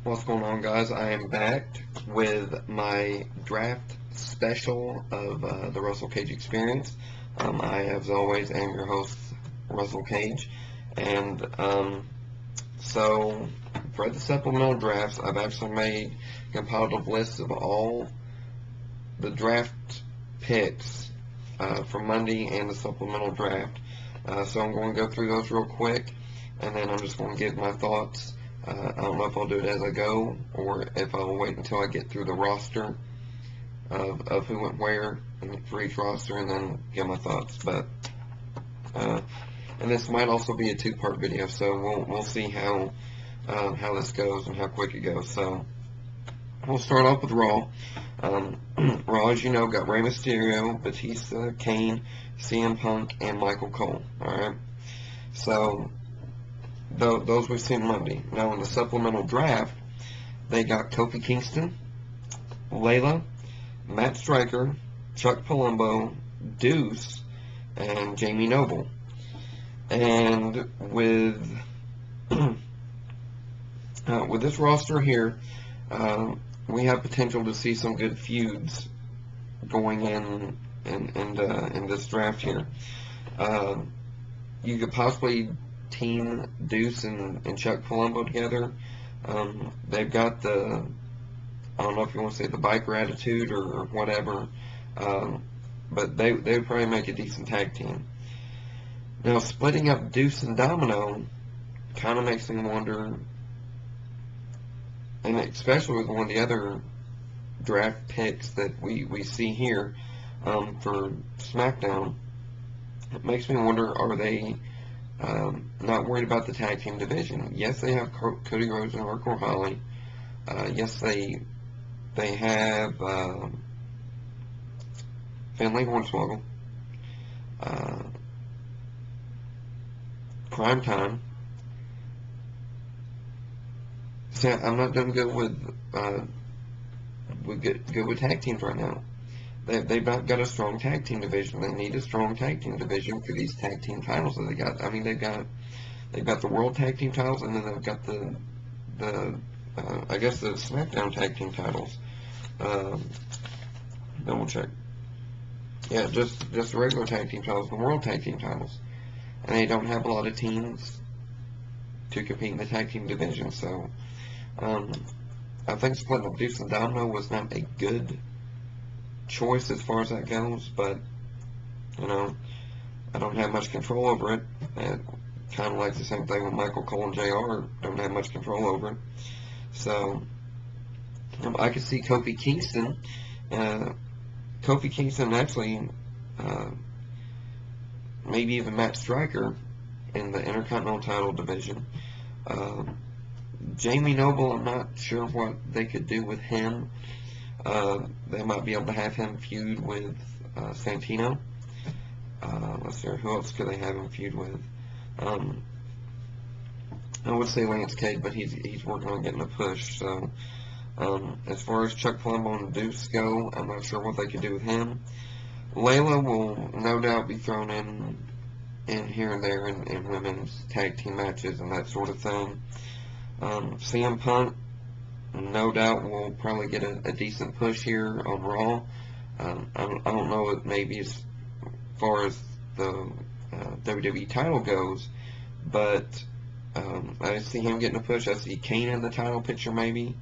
What's going on, guys? I am back with my draft special of the Russell Cage Experience. I, as always, am your host, Russell Cage. And so, for the supplemental drafts, I've actually made compiled lists of all the draft picks for Monday and the supplemental draft. So I'm going to go through those real quick, and then I'm just going to give my thoughts. I don't know if I'll do it as I go or if I'll wait until I get through the roster of who went where for each roster and then give my thoughts. But and this might also be a two-part video, so we'll see how this goes and how quick it goes. So we'll start off with Raw. Raw, as you know, got Rey Mysterio, Batista, Kane, CM Punk, and Michael Cole. All right, so those we've seen Monday. Now in the supplemental draft, they got Kofi Kingston, Layla, Matt Striker, Chuck Palumbo, Deuce, and Jamie Noble. And with this roster here, we have potential to see some good feuds going in this draft here. You could possibly team Deuce and Chuck Palumbo together. They've got the, I don't know if you want to say the biker attitude or whatever, but they would probably make a decent tag team. Now, splitting up Deuce and Domino kind of makes me wonder, and especially with one of the other draft picks that we see here for SmackDown, it makes me wonder, are they not worried about the tag team division? Yes, they have Cody Rhodes and Hardcore Holly. Yes, they have Finlay Hornswoggle, Prime Time. So I'm not doing good with tag teams right now. They've not got a strong tag team division. They need a strong tag team division for these tag team titles that they got. I mean, they've got the World Tag Team titles, and then they've got the I guess the SmackDown Tag Team titles. Double check. Yeah, just the regular tag team titles, the World Tag Team titles, and they don't have a lot of teams to compete in the tag team division. So, I think splitting up Deuce and Domino was not a good choice as far as that goes, but you know, I don't have much control over it. Kind of like the same thing with Michael Cole and JR, don't have much control over it. So I could see Kofi Kingston actually maybe even Matt Striker in the Intercontinental title division. Jamie Noble, I'm not sure what they could do with him. They might be able to have him feud with Santino. Let's see, who else could they have him feud with? I would say Lance Cade, but he's working on getting a push. So as far as Chuck Palumbo and Deuce go, I'm not sure what they could do with him. Layla will no doubt be thrown in here and there in women's tag team matches and that sort of thing. CM Punk, no doubt, will probably get a decent push here on Raw. I don't know if maybe as far as the WWE title goes, but I see him getting a push. I see Kane in the title picture maybe.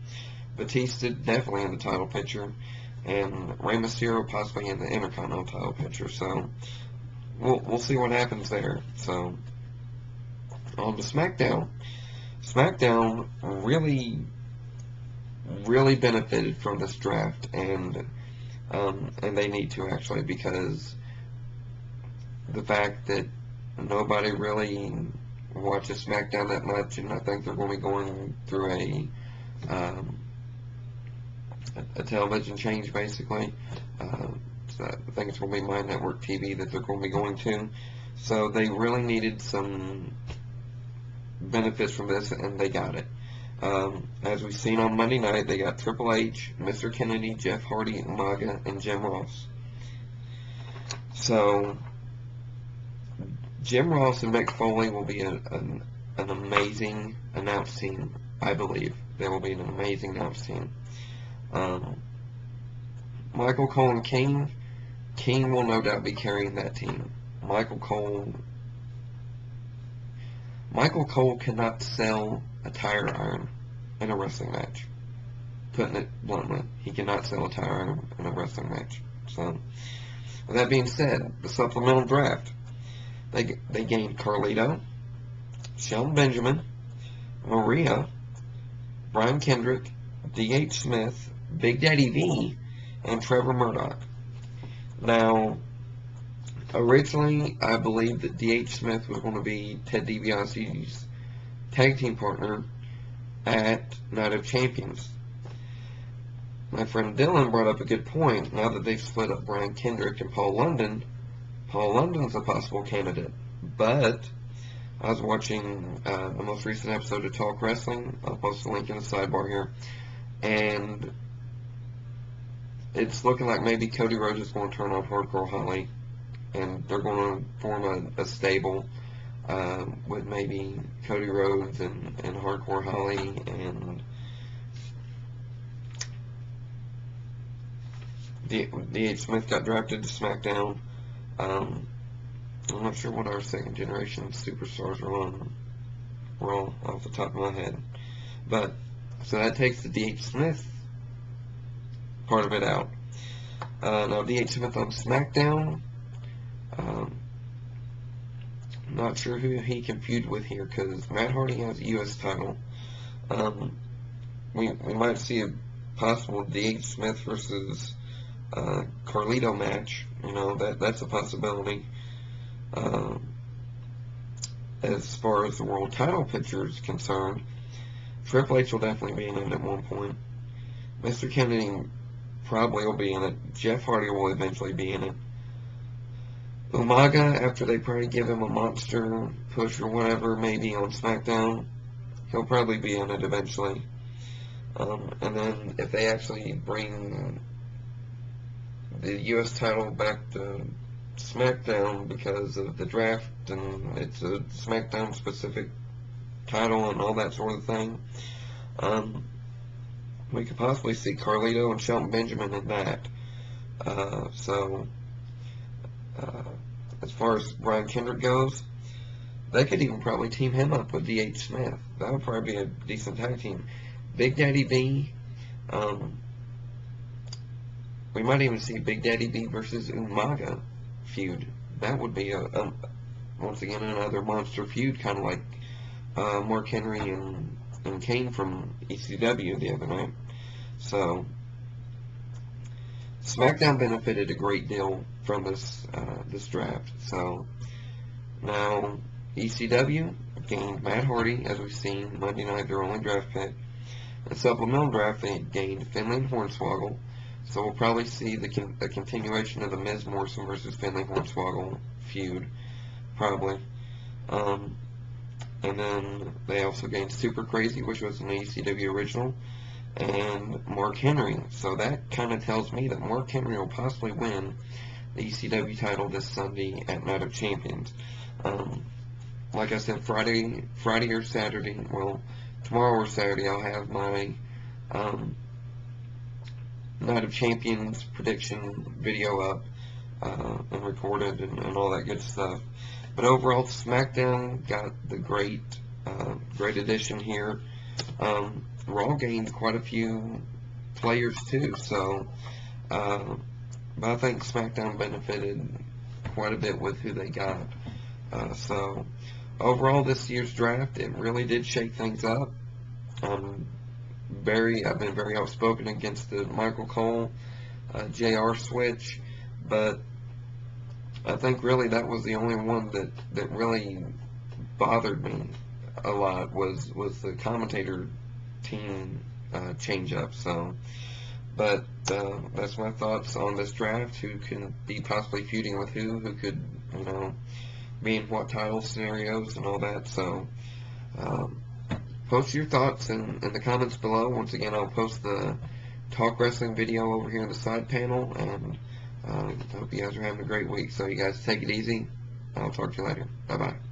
Batista definitely in the title picture. And Rey Mysterio possibly in the Intercontinental title picture. So we'll see what happens there. So on to SmackDown. SmackDown really benefited from this draft, and they need to actually, because the fact that nobody really watches SmackDown that much, and I think they're going to be going through a television change basically. So I think it's going to be My Network TV that they're going to be going to. So they really needed some benefits from this, and they got it. As we've seen on Monday night, they got Triple H, Mr. Kennedy, Jeff Hardy, Umaga, and Jim Ross. So Jim Ross and Mick Foley will be an amazing announce team, I believe. They will be an amazing announce team. Michael Cole and King. King will no doubt be carrying that team. Michael Cole cannot sell a tire iron in a wrestling match. Putting it bluntly, he cannot sell a tire iron in a wrestling match. So, with that being said, the supplemental draft, they gained Carlito, Shelton Benjamin, Maria, Brian Kendrick, D.H. Smith, Big Daddy V, and Trevor Murdoch. Now, originally, I believed that D.H. Smith was going to be Ted DiBiase's tag team partner at Night of Champions. My friend Dylan brought up a good point. Now that they've split up Brian Kendrick and Paul London's a possible candidate. But I was watching the most recent episode of Talk Wrestling. I'll post a link in the sidebar here. And it's looking like maybe Cody Rhodes is going to turn on Hardcore Holly. And they're going to form a stable with maybe Cody Rhodes and Hardcore Holly and D.H. Smith got drafted to SmackDown. I'm not sure what our second generation superstars are on Raw off the top of my head. But, so that takes the D.H. Smith part of it out. Now, D.H. Smith on SmackDown, not sure who he can feud with here, because Matt Hardy has a U.S. title. We might see a possible D.H. Smith versus Carlito match. You know, that's a possibility. As far as the world title picture is concerned, Triple H will definitely be in it at one point. Mr. Kennedy probably will be in it. Jeff Hardy will eventually be in it. Umaga, after they probably give him a monster push or whatever, maybe on SmackDown, he'll probably be in it eventually. And then if they actually bring the U.S. title back to SmackDown because of the draft and it's a SmackDown specific title and all that sort of thing, we could possibly see Carlito and Shelton Benjamin in that. As far as Brian Kendrick goes, they could even probably team him up with D.H. Smith. That would probably be a decent tag team. Big Daddy V, we might even see Big Daddy V versus Umaga feud. That would be once again another monster feud, kind of like Mark Henry and Kane from ECW the other night. So SmackDown benefited a great deal from this draft. So now ECW gained Matt Hardy, as we've seen Monday night, their only draft pick. The supplemental draft, they gained Finlay and Hornswoggle. So we'll probably see a continuation of the Miz Morrison versus Finlay Hornswoggle feud, probably. And then they also gained Super Crazy, which was an ECW original, and Mark Henry. So that kind of tells me that Mark Henry will possibly win the ECW title this Sunday at Night of Champions. Like I said, Friday or Saturday, well, tomorrow or Saturday, I'll have my Night of Champions prediction video up and recorded and all that good stuff. But overall, SmackDown got the great addition here. Raw gained quite a few players too, so but I think SmackDown benefited quite a bit with who they got. So overall, this year's draft, it really did shake things up. I've been very outspoken against the Michael Cole JR switch, but I think really that was the only one that really bothered me a lot was the commentator team change up. So, but that's my thoughts on this draft. Who can be possibly feuding with who could, you know, be in what title scenarios and all that. So post your thoughts in the comments below. Once again, I'll post the Talk Wrestling video over here in the side panel, and I hope you guys are having a great week. So you guys take it easy. I'll talk to you later. Bye-bye.